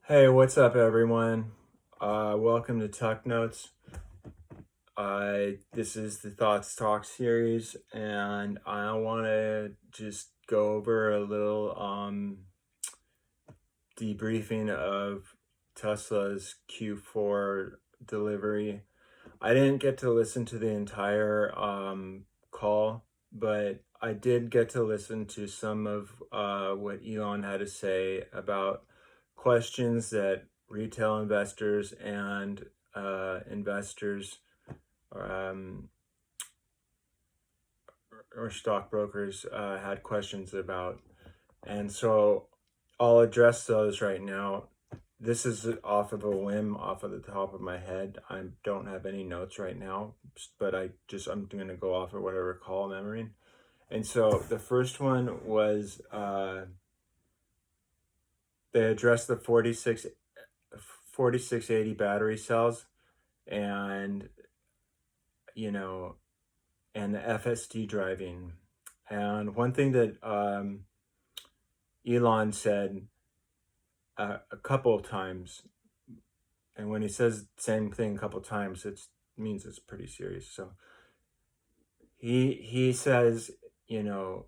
Hey, what's up, everyone? Welcome to Tuck Notes. This is the Thoughts Talk series, and I want to just go over a little debriefing of Tesla's Q4 delivery. I didn't get to listen to the entire call, but I did get to listen to some of what Elon had to say about questions that retail investors and investors um, or stockbrokers had questions about. And so I'll address those right now. This is off of a whim, off of the top of my head. I don't have any notes right now, but I'm going to go off of what I recall memory. And so the first one was they addressed the 4680 battery cells and, you know, and the FSD driving. And one thing that Elon said a couple of times, and when he says the same thing a couple of times, it means it's pretty serious. So he says, you know,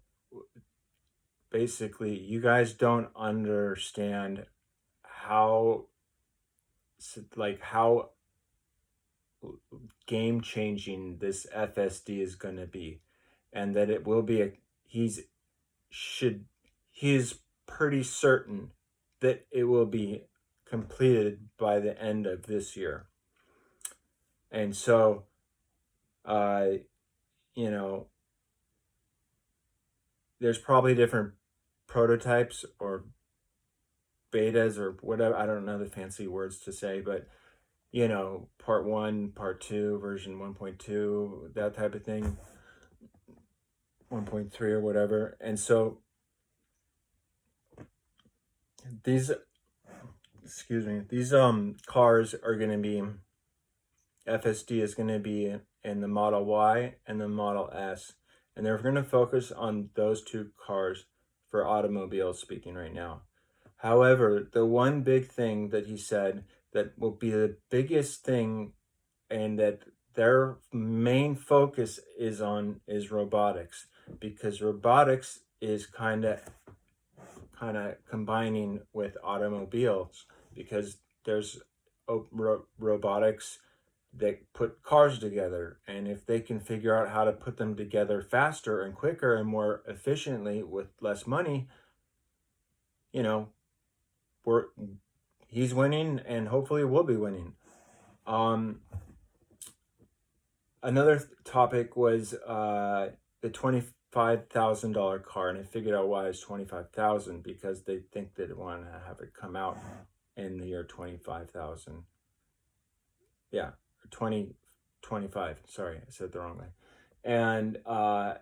basically, you guys don't understand how how game changing this FSD is going to be, and that it will be he's pretty certain that it will be completed by the end of this year. And so, uh, you know, there's probably different prototypes or betas or whatever. I don't know the fancy words to say, but part 1, part 2, version 1.2, that type of thing, 1.3 or whatever. And so these cars are going to be, FSD is going to be in the Model Y and the Model S, and they're going to focus on those two cars for automobiles speaking right now. However, the one big thing that he said that will be the biggest thing, and that their main focus is robotics, because robotics is kind of combining with automobiles, because there's robotics that put cars together, and if they can figure out how to put them together faster and quicker and more efficiently with less money, you know, he's winning, and hopefully we'll be winning. Another topic was the $25,000 car, and I figured out why it's 25,000, because they think that they want to have it come out in the year 25,000. Yeah, 2025. Sorry, I said it the wrong way. And I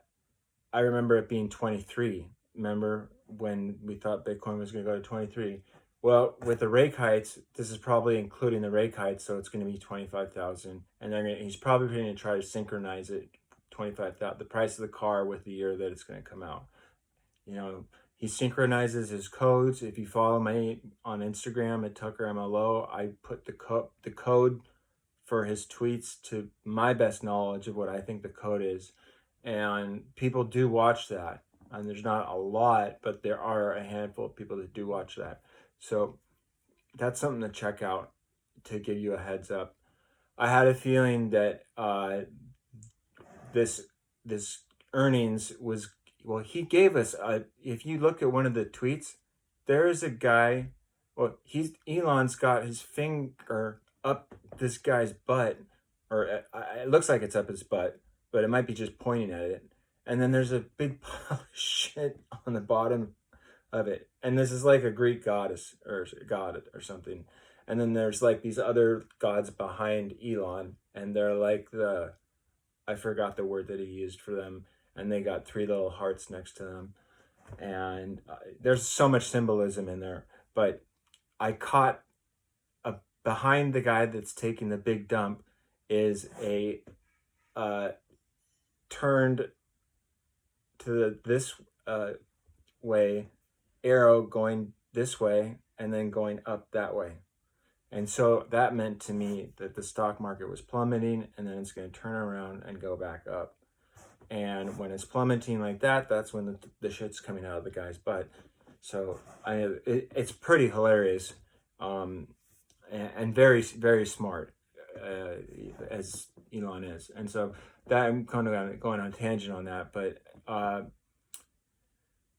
remember it being 23. Remember when we thought Bitcoin was going to go to 23? Well, with the rake heights, this is probably including the rake heights, so it's going to be 25,000, and he's probably going to try to synchronize it 25,000, the price of the car, with the year that it's going to come out. He synchronizes his codes. If you follow me on Instagram at TuckerMLO, I put the code for his tweets to my best knowledge of what I think the code is, and people do watch that. And there's not a lot, but there are a handful of people that do watch that. So that's something to check out, to give you a heads up. I had a feeling that this earnings was, well, he gave us if you look at one of the tweets, there is a guy, well, Elon's got his finger up this guy's butt, or it looks like it's up his butt, but it might be just pointing at it. And then there's a big pile of shit on the bottom of it, and this is like a Greek goddess or god or something. And then there's like these other gods behind Elon, and they're like I forgot the word that he used for them, and they got 3 little hearts next to them, and there's so much symbolism in there. But I caught behind the guy that's taking the big dump is a turned to this way arrow going this way, and then going up that way. And so that meant to me that the stock market was plummeting, and then it's going to turn around and go back up. And when it's plummeting like that, that's when the shit's coming out of the guy's butt. So it's pretty hilarious, and very, very smart, as Elon is. And so that I'm kind of going on a tangent on that. But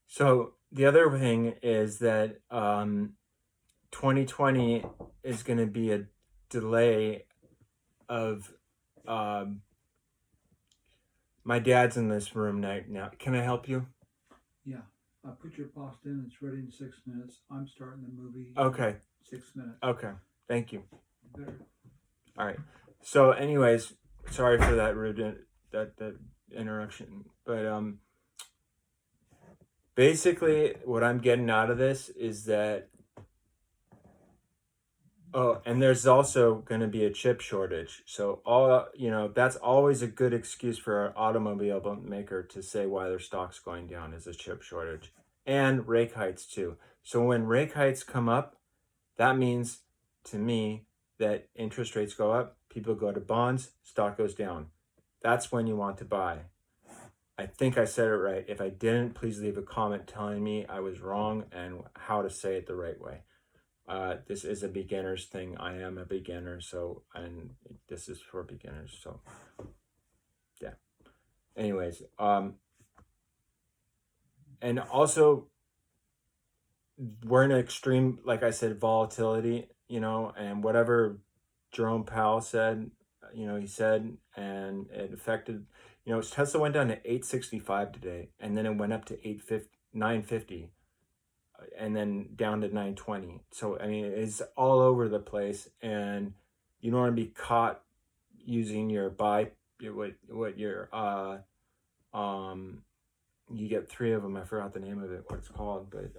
so the other thing is that 2020 is going to be a delay of my dad's in this room now. Can I help you? Yeah. Put your pasta in. It's ready in 6 minutes. I'm starting the movie. Okay. 6 minutes. Okay. Thank you. Better. All right. So, anyways, sorry for that rude that interruption, but basically, what I'm getting out of this is that. Oh, and there's also going to be a chip shortage. So that's always a good excuse for an automobile maker to say why their stock's going down is a chip shortage, and rate hikes too. So when rate hikes come up, that means to me that interest rates go up, people go to bonds, stock goes down. That's when you want to buy. I think I said it right. If I didn't, please leave a comment telling me I was wrong and how to say it the right way. This is a beginner's thing. I am a beginner, and this is for beginners. So, yeah. Anyways, and also we're in an extreme, like I said, volatility. And whatever Jerome Powell said, he said, and it affected. Tesla went down to 865 today, and then it went up to 950. And then down to 920. So I mean, it's all over the place, and you don't want to be caught using your you get 3 of them. I forgot the name of it, what it's called, but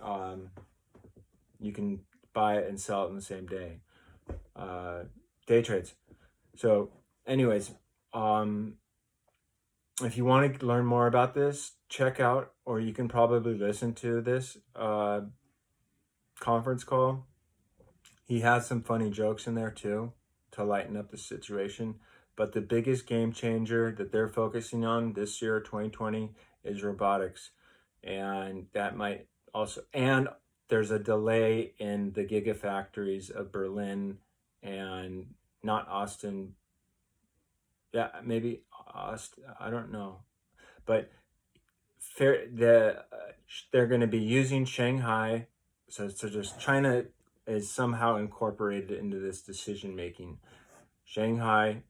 you can buy it and sell it in the same day. Day trades. So, anyways, if you want to learn more about this, check out, or you can probably listen to this conference call. He has some funny jokes in there too to lighten up the situation. But the biggest game changer that they're focusing on this year, 2020, is robotics. And that might also, and there's a delay in the gigafactories of Berlin and not Austin. Yeah, maybe Austin. I don't know. But they're going to be using Shanghai. So just China is somehow incorporated into this decision making. Shanghai,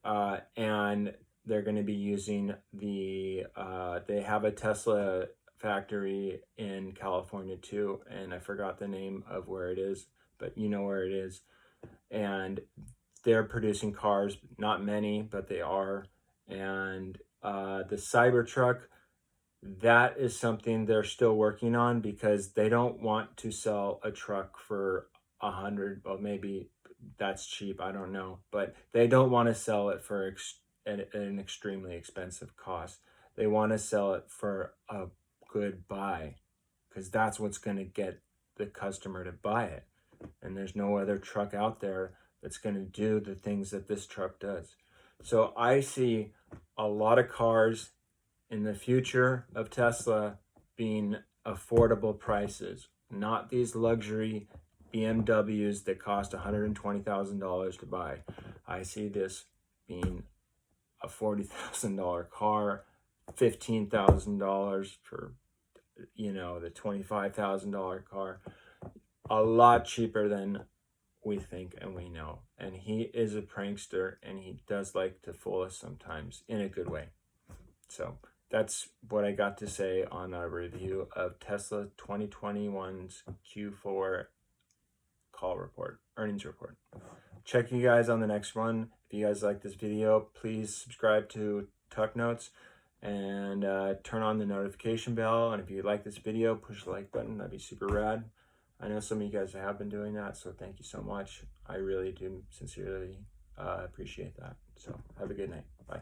and they're going to be using they have a Tesla factory in California too, and I forgot the name of where it is, but you know where it is. And they're producing cars, not many, but they are. And the Cybertruck, that is something they're still working on because they don't want to sell a truck for 100. Well, maybe that's cheap. I don't know, but they don't want to sell it for an extremely expensive cost. They want to sell it for a good buy because that's what's going to get the customer to buy it. And there's no other truck out there that's going to do the things that this truck does. So I see a lot of cars in the future of Tesla being affordable prices, not these luxury BMWs that cost $120,000 to buy. I see this being a $40,000 car, $15,000 for the $25,000 car, a lot cheaper than we think and we know. And he is a prankster, and he does like to fool us sometimes in a good way. So that's what I got to say on a review of Tesla 2021's Q4 earnings report. Check you guys on the next one. If you guys like this video, please subscribe to Tuck Notes and turn on the notification bell. And if you like this video, push the like button. That'd be super rad. I know some of you guys have been doing that, so thank you so much. I really do sincerely appreciate that. So have a good night. Bye.